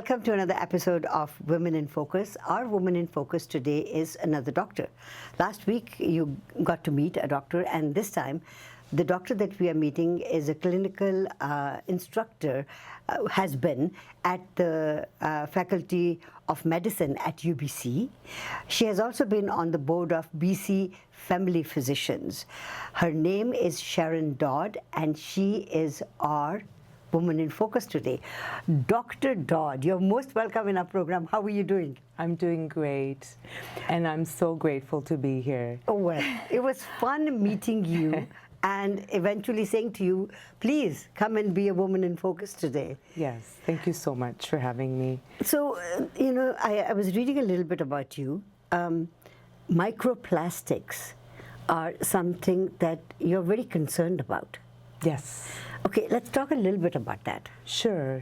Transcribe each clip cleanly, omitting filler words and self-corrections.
Welcome to another episode of Women in Focus. Our Woman in Focus today is another doctor. Last week you got to meet a doctor, and this time the doctor that we are meeting is a clinical instructor, has been at the Faculty of Medicine at UBC. She has also been on the board of BC Family Physicians. Her name is Sharon Dodd, and she is our Woman in Focus today. Dr. Dodd, you're most welcome in our program. How are you doing? I'm doing great, and I'm so grateful to be here. Oh, well, it was fun meeting you and eventually saying to you, please come and be a Woman in Focus today. Yes, thank you so much for having me. So, I was reading a little bit about you. Microplastics are something that you're very concerned about. Yes. Okay, let's talk a little bit about that. Sure.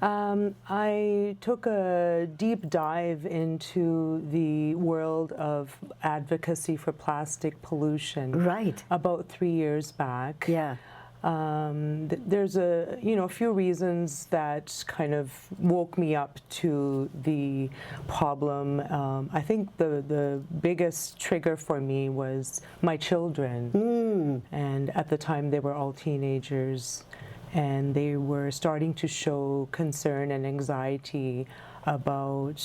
I took a deep dive into the world of advocacy for plastic pollution. Right. About 3 years back. Yeah. There's a few reasons that kind of woke me up to the problem. I think the biggest trigger for me was my children, and at the time they were all teenagers, and they were starting to show concern and anxiety about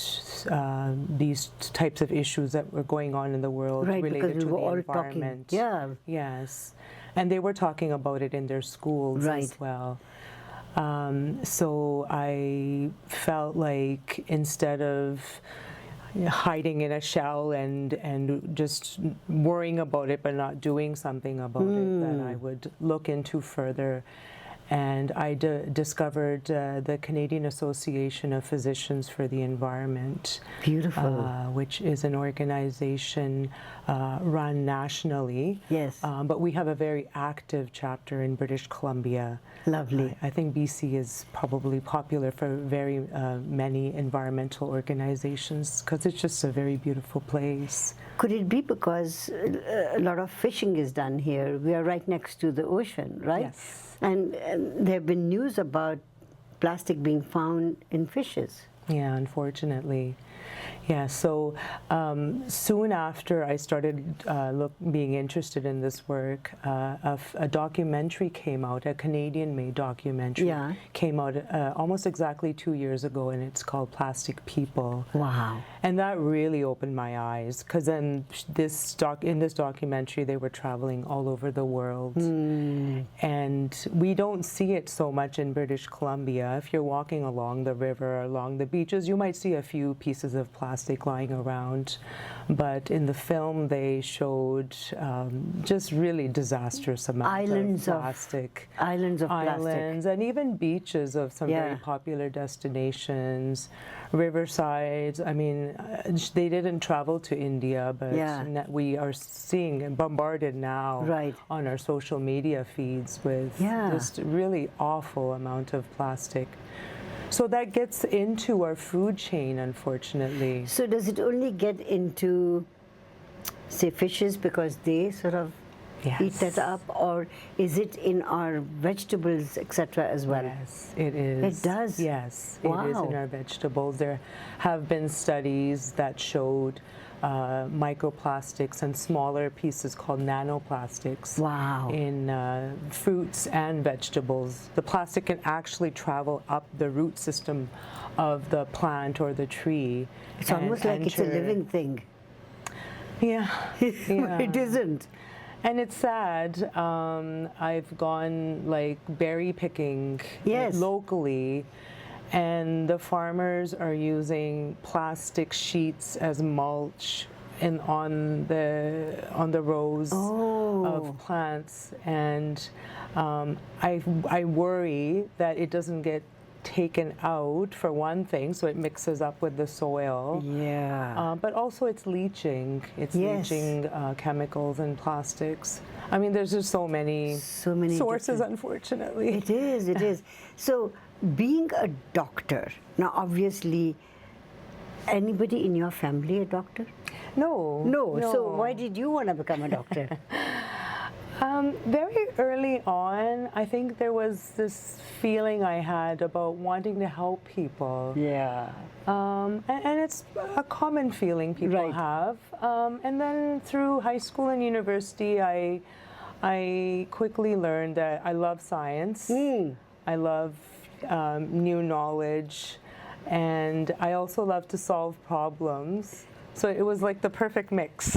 these types of issues that were going on in the world, right, related to we were the all environment. Talking, Yes. And they were talking about it in their schools as well. So I felt like instead of hiding in a shell and just worrying about it but not doing something about it, that I would look into further. And I discovered the Canadian Association of Physicians for the Environment. Beautiful. Which is an organization run nationally. Yes. But we have a very active chapter in British Columbia. Lovely. I think BC is probably popular for very many environmental organizations because it's just a very beautiful place. Could it be because a lot of fishing is done here? We are right next to the ocean, right? Yes. And there have been news about plastic being found in fishes. Yeah, unfortunately. Yeah, so soon after I started being interested in this work, a documentary came out, a Canadian-made documentary came out almost exactly 2 years ago, and it's called Plastic People. Wow. And that really opened my eyes, because then in this documentary they were traveling all over the world. And we don't see it so much in British Columbia. If you're walking along the river, along the beaches, you might see a few pieces of plastic lying around, but in the film they showed just really disastrous amounts of plastic. Islands of plastic. And even beaches of some very popular destinations, riversides. I mean, they didn't travel to India, but we are seeing and bombarded now on our social media feeds with just really awful amount of plastic. So that gets into our food chain, unfortunately. So does it only get into, say, fishes because they sort of eat that up, or is it in our vegetables, etc. as well? Yes, it is. It does? Yes, wow. It is in our vegetables. There have been studies that showed microplastics and smaller pieces called nanoplastics in fruits and vegetables. The plastic can actually travel up the root system of the plant or the tree. It's almost like it's a living thing. Yeah. It isn't. And it's sad. I've gone like berry picking locally, and the farmers are using plastic sheets as mulch on the rows of plants, and I worry that it doesn't get taken out, for one thing, so it mixes up with the soil. But also it's leaching. It's leaching chemicals and plastics. I mean, there's just so many sources, unfortunately. It is. So being a doctor, now obviously, anybody in your family a doctor? No. So why did you want to become a doctor? Very early on, I think there was this feeling I had about wanting to help people. Yeah. And it's a common feeling people have. And then through high school and university, I quickly learned that I love science. I love new knowledge, and I also love to solve problems. So it was like the perfect mix.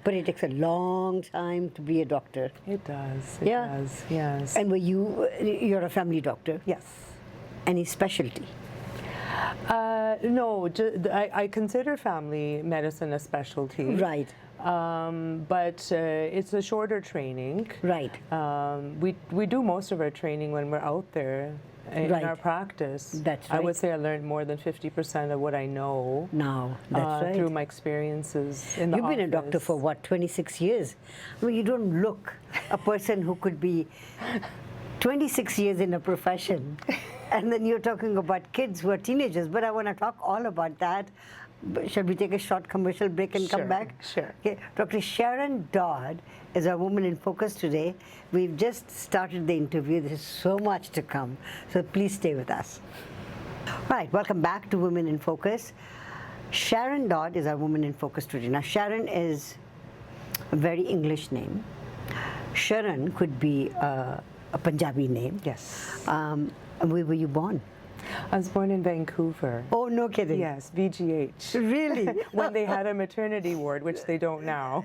But it takes a long time to be a doctor. It does. It does. Yes. And you're a family doctor? Yes. Any specialty? No, I consider family medicine a specialty. Right. But it's a shorter training. Right. We do most of our training when we're out there in our practice. That's right. I would say I learned more than 50% of what I know now. That's right. through my experiences in the You've been a doctor office. for what, 26 years? I mean, you don't look a person who could be 26 years in a profession. And then you're talking about kids who are teenagers, but I want to talk all about that. Shall we take a short commercial break and come back? Sure. Okay. Dr. Sharon Dodd is our Woman in Focus today. We've just started the interview. There's so much to come. So please stay with us. Right. Welcome back to Women in Focus. Sharon Dodd is our Woman in Focus today. Now, Sharon is a very English name. Sharon could be a Punjabi name. Yes. And where were you born? I was born in Vancouver. Oh, no kidding. Yes, VGH. Really? When they had a maternity ward, which they don't now.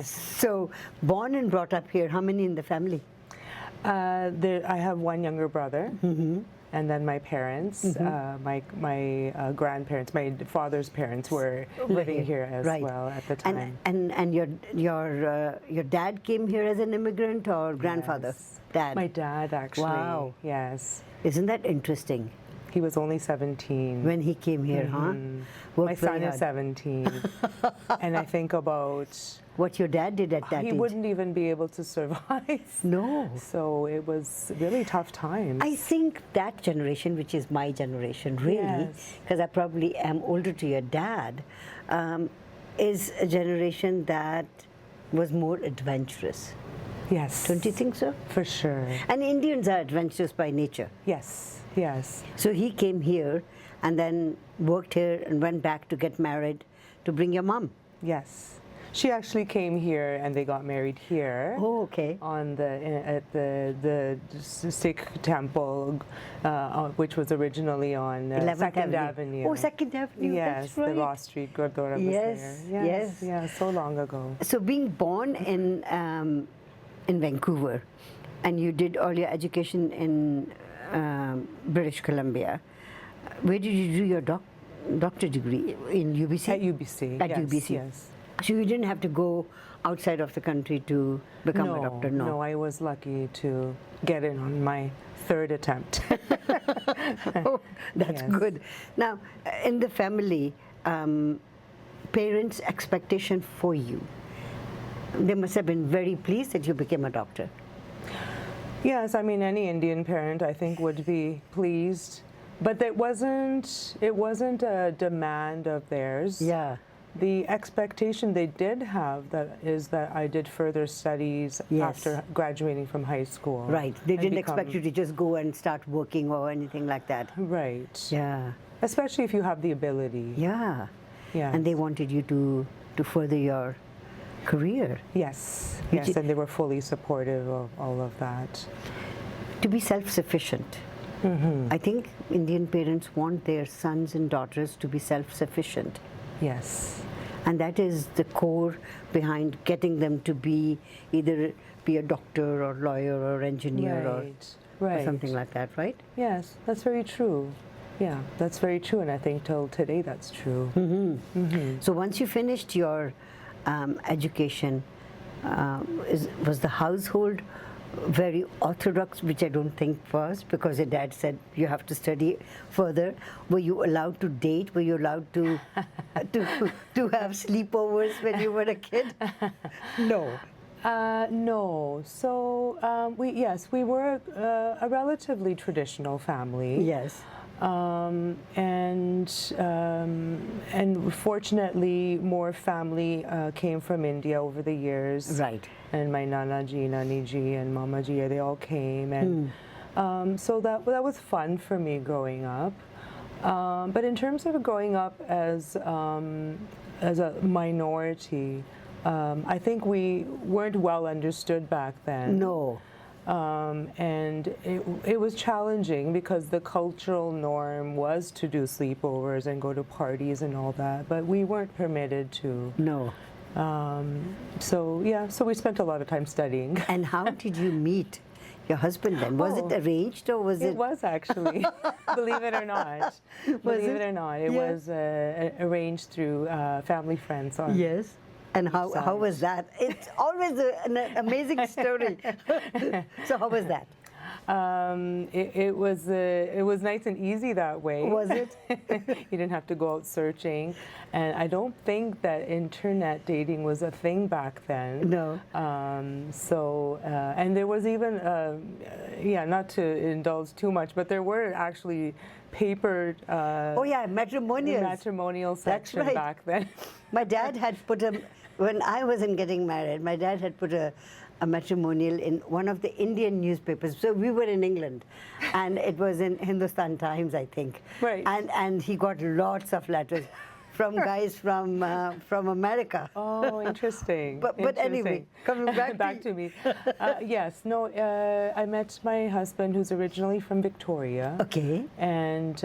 So, born and brought up here, how many in the family? I have one younger brother, and then my parents, my grandparents, my father's parents were living here as well at the time. And your dad came here as an immigrant or grandfather? Yes. Dad. My dad, actually. Wow. Yes. Isn't that interesting? He was only 17. When he came here, huh? My son is 17. And I think about what your dad did at that he age. wouldn't even be able to survive. No. So it was really tough times. I think that generation, which is my generation, really, because I probably am older to your dad, is a generation that was more adventurous. Yes. Don't you think so? For sure. And Indians are adventurous by nature. Yes, yes. So he came here and then worked here and went back to get married to bring your mom. Yes. She actually came here and they got married here. Oh, okay. At the Sikh temple, which was originally on 2nd Avenue. Oh, 2nd Avenue. Yes, that's right. the Law Street Gurdwara was there. Yes. Yeah, so long ago. So being born in Vancouver, and you did all your education in British Columbia. Where did you do your doctorate degree? In UBC? At UBC. At yes, UBC. Yes. So you didn't have to go outside of the country to become a doctor? No, I was lucky to get in on my third attempt. Oh, that's good. Now, in the family, parents' expectation for you, they must have been very pleased that you became a doctor. Yes, I mean, any Indian parent, I think, would be pleased. But it wasn't a demand of theirs. Yeah. The expectation they did have is that I did further studies after graduating from high school. Right. They didn't expect you to just go and start working or anything like that. Right. Yeah. Especially if you have the ability. Yeah. Yeah. And they wanted you to further your career. Yes. Yes, and they were fully supportive of all of that. To be self-sufficient. I think Indian parents want their sons and daughters to be self-sufficient. Yes. And that is the core behind getting them to be either be a doctor or lawyer or engineer or something like that, right? Yes, that's very true. Yeah, that's very true, and I think till today that's true. So once you finished your education, was the household very orthodox, which I don't think was, because your dad said you have to study further? Were you allowed to date? Were you allowed to to have sleepovers when you were a kid? No. No. So we were a relatively traditional family. Yes. And fortunately, more family came from India over the years. Right. And my Nana ji, Nani ji, and Mama ji, they all came, and so that was fun for me growing up. But in terms of growing up as a minority, I think we weren't well understood back then. No. And it was challenging because the cultural norm was to do sleepovers and go to parties and all that, but we weren't permitted to. No. So we spent a lot of time studying. And how did you meet your husband then? Was it arranged or was it? It was actually, believe it or not. Believe it or not, it was arranged through family friends. Yes. And how was that? It's always an amazing story. So how was that? It was nice and easy that way. Was it? You didn't have to go out searching, and I don't think that internet dating was a thing back then. No. And there was even, not to indulge too much, but there were actually papered. Matrimonials. Section back then. My dad had put when I wasn't getting married, my dad had put a matrimonial in one of the Indian newspapers. So we were in England, and it was in Hindustan Times, I think. Right. And he got lots of letters from guys from America. Oh, interesting. But anyway, coming back to me. Yes, no, I met my husband, who's originally from Victoria. Okay. And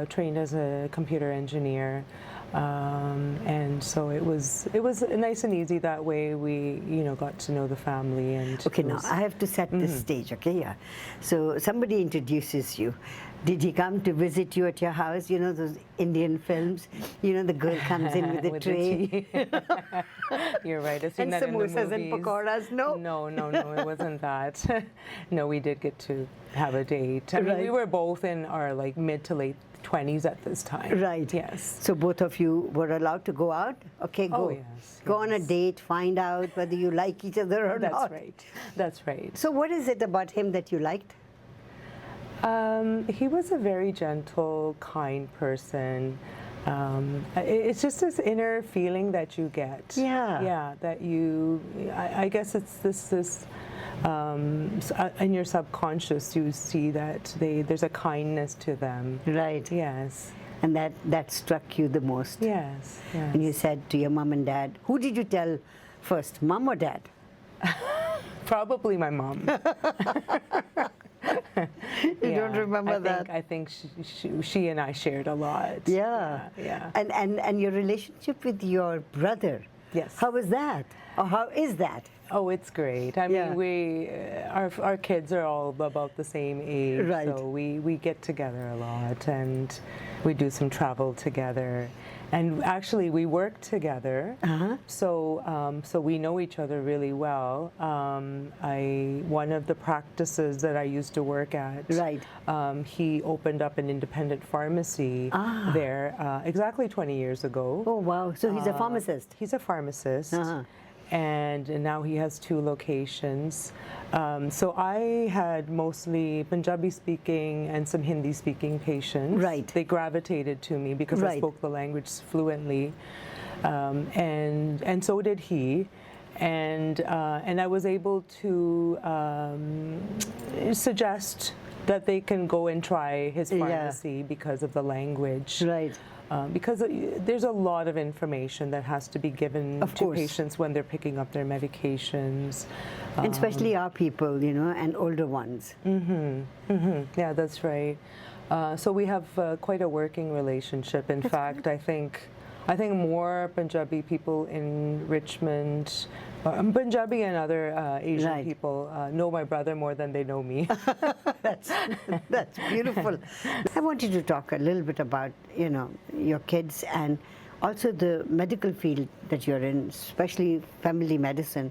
trained as a computer engineer. And so it was nice and easy that way. We got to know the family. And okay, now I have to set the stage. Okay, yeah. So somebody introduces you. Did he come to visit you at your house? You know those Indian films. You know the girl comes in with a tray. You're right. I've seen and that in the movies. samosas and pakoras. No. No, it wasn't that. No, we did get to have a date. I mean, we were both in our mid to late 20s at this time. Right. Yes. So both of you were allowed to go out? Okay, go. Oh, yes. Go on a date, find out whether you like each other or not. That's right. That's right. So what is it about him that you liked? He was a very gentle, kind person. It's just this inner feeling that you get. Yeah. Yeah, that I guess it's this in your subconscious, you see that there's a kindness to them. Right. Yes. And that struck you the most. Yes. And you said to your mom and dad, who did you tell first, mom or dad? Probably my mom. You don't remember that? I think she and I shared a lot. Yeah. Yeah. And your relationship with your brother. Yes. How was that? Or how is that? Oh, it's great. I mean, our kids are all about the same age, right. So we get together a lot, and we do some travel together, and actually we work together. So we know each other really well. One of the practices that I used to work at, right. He opened up an independent pharmacy there exactly 20 years ago. Oh wow! So he's a pharmacist. He's a pharmacist. And now he has 2 locations. So I had mostly Punjabi-speaking and some Hindi-speaking patients. Right. They gravitated to me because I spoke the language fluently, and so did he. And I was able to suggest that they can go and try his pharmacy because of the language. Right. Because there's a lot of information that has to be given to patients when they're picking up their medications. And especially our people, and older ones. Yeah, that's right. So we have quite a working relationship. In fact, I think more Punjabi people in Richmond, Punjabi and other Asian people know my brother more than they know me. That's beautiful. I want you to talk a little bit about, your kids and also the medical field that you're in, especially family medicine.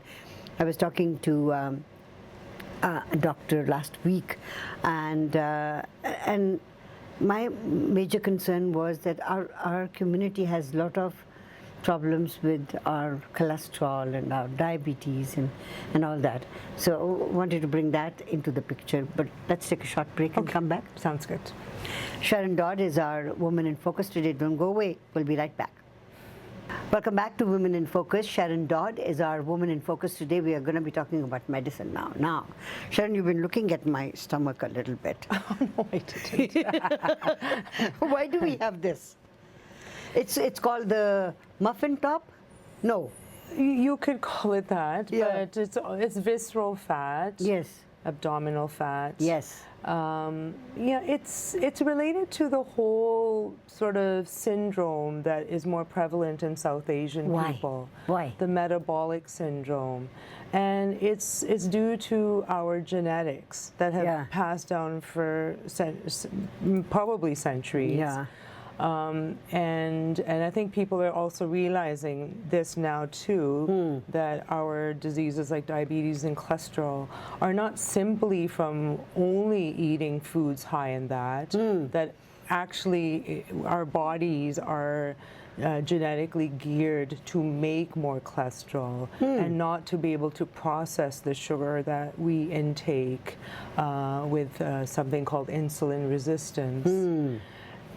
I was talking to a doctor last week, and my major concern was that our community has a lot of problems with our cholesterol and our diabetes and all that. So I wanted to bring that into the picture, but let's take a short break and come back. Sounds good. Sharon Dodd is our Woman in Focus today. Don't go away. We'll be right back. Welcome back to Women in Focus. Sharon Dodd is our Woman in Focus today. We are going to be talking about medicine now. Now, Sharon, you've been looking at my stomach a little bit. Oh, no, I didn't. Why do we have this? It's called the muffin top? No. You could call it that, Yeah. but it's visceral fat. Yes. Abdominal fat. Yes. Yeah, it's related to the whole sort of syndrome that is more prevalent in South Asian Why? people. Why? The metabolic syndrome, and it's due to our genetics that have Yeah. passed down for probably centuries. Yeah. And I think people are also realizing this now too, that our diseases like diabetes and cholesterol are not simply from only eating foods high in that, that actually our bodies are genetically geared to make more cholesterol and not to be able to process the sugar that we intake with something called insulin resistance.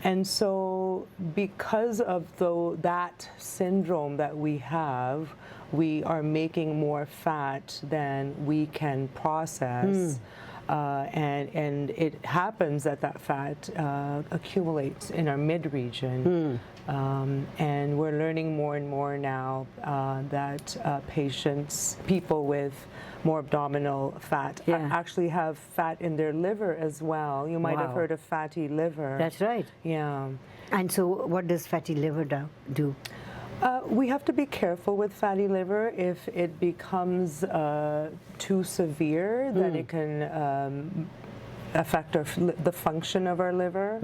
And so because of that syndrome that we have, we are making more fat than we can process. And it happens that fat accumulates in our mid-region. And we're learning more and more now that people with more abdominal fat actually have fat in their liver as well. You might have heard of fatty liver. That's right. Yeah. And so what does fatty liver do? We have to be careful with fatty liver. If it becomes too severe, then it can affect the function of our liver,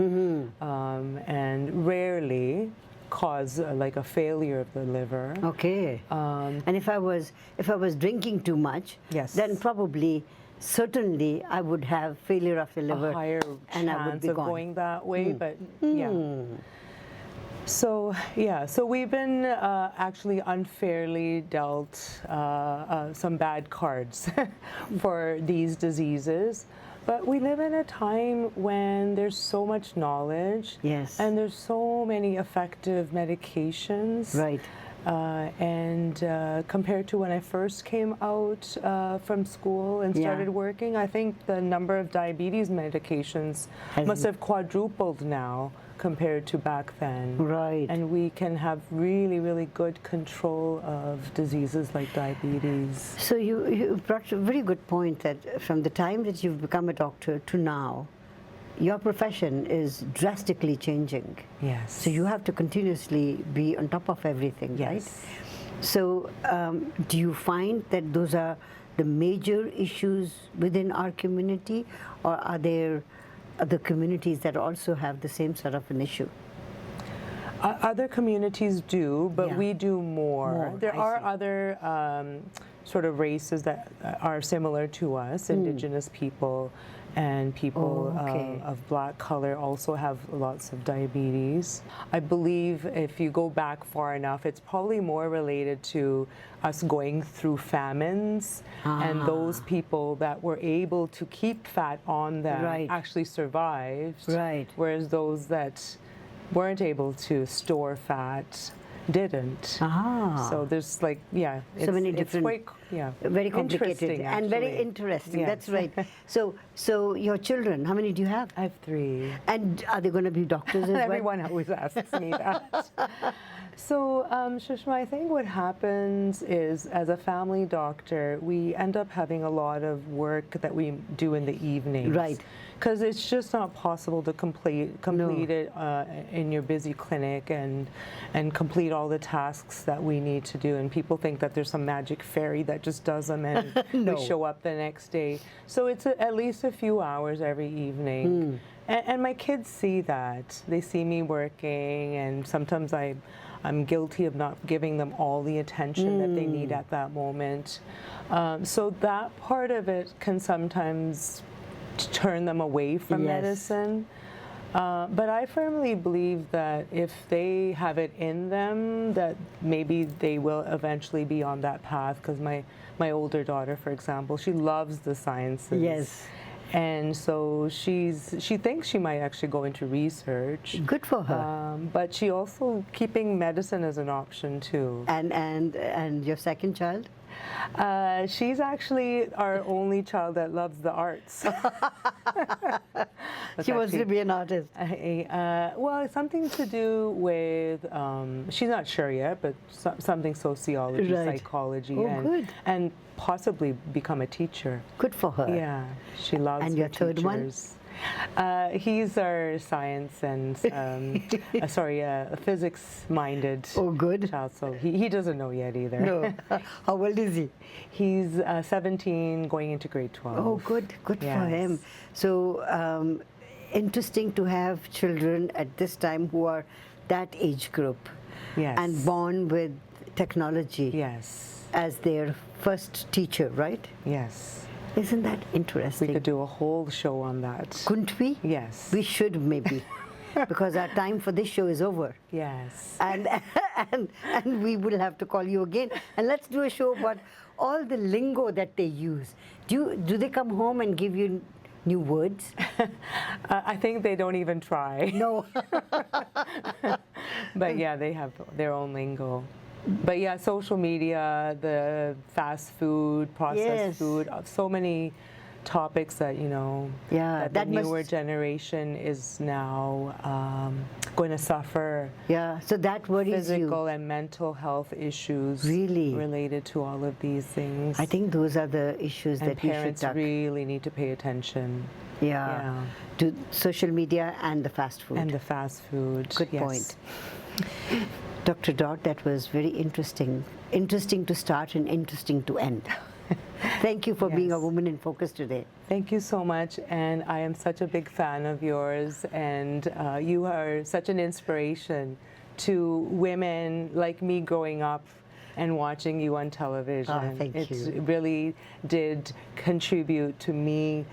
and rarely cause like a failure of the liver. Okay. And if I was drinking too much, Yes. then certainly I would have failure of the liver, A higher and I would chance be of gone. going that way, but yeah. So we've been actually unfairly dealt some bad cards for these diseases. But we live in a time when there's so much knowledge, Yes. and there's so many effective medications. Right. And compared to when I first came out from school and started working, I think the number of diabetes medications must have quadrupled now compared to back then. Right. And we can have really, really good control of diseases like diabetes. So you brought a very good point that from the time that you've become a doctor to now, your profession is drastically changing. Yes. So you have to continuously be on top of everything, Yes. right? So do you find that those are the major issues within our community, or are there other communities that also have the same sort of an issue? Other communities do, but we do more. There I are see. other sort of races that are similar to us, indigenous people and people of black color also have lots of diabetes. I believe if you go back far enough, it's probably more related to us going through famines, and those people that were able to keep fat on them actually survived, whereas those that weren't able to store fat didn't. So there's like, it's, so many it's different, quite, very complicated interesting, and very actually. interesting. Yes. That's right. So your children, how many do you have? I have 3. And are they going to be doctors as well? Everyone always asks me that. So, Shushma, I think what happens is, as a family doctor, we end up having a lot of work that we do in the evenings. Right. Because it's just not possible to complete it in your busy clinic and complete all the tasks that we need to do. And people think that there's some magic fairy that just does them and we show up the next day. So it's at least a few hours every evening. And my kids see that. They see me working, and sometimes I'm guilty of not giving them all the attention that they need at that moment. So that part of it can sometimes turn them away from medicine. But I firmly believe that if they have it in them, that maybe they will eventually be on that path. Because my older daughter, for example, she loves the sciences. Yes. And so she thinks she might actually go into research. Good for her. But she also keeping medicine as an option too. And your second child? She's actually our only child that loves the arts. She wants to be an artist. Well, it's something to do with, she's not sure yet, but something sociology, Right. psychology, Good. and possibly become a teacher. Good for her. Yeah, she loves And her your third one? teachers. He's our science and physics-minded Oh, good. child. So he doesn't know yet either. No. How old is he? He's 17, going into grade 12. Oh, good. Good for Yes. him. So interesting to have children at this time who are that age group Yes. and born with technology Yes. as their first teacher, right? Yes. Isn't that We interesting? could do a whole show on that. Couldn't we? Yes. We should maybe, because our time for this show is over. Yes. And, and we will have to call you again. And let's do a show about all the lingo that they use. Do they come home and give you new words? I think they don't even try. No. But yeah, they have their own lingo. But yeah, social media, the fast food, processed Yes. food, so many topics that, Yeah, that that the must- newer generation is now going to suffer Yeah, so that worries physical you. and mental health issues Really? related to all of these things. I think those are the issues and that we should parents tackle. really need to pay attention. Yeah. To social media and the fast food. And the fast food. Good yes. point. Dr. Dodd, that was very interesting. Interesting to start and interesting to end. Thank you for being a Yes. woman in focus today. Thank you so much, and I am such a big fan of yours, and you are such an inspiration to women like me growing up and watching you on television. Thank It you. really did contribute to me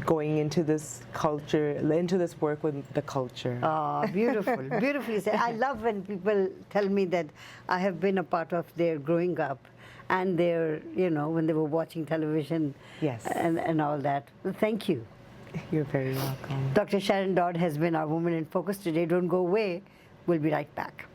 going into this culture, into this work with the culture. Oh, beautiful. Beautifully said. I love when people tell me that I have been a part of their growing up and their, when they were watching television Yes. and all that. Thank you. You're very welcome. Dr. Sharon Dodd has been our Woman in Focus today. Don't go away. We'll be right back.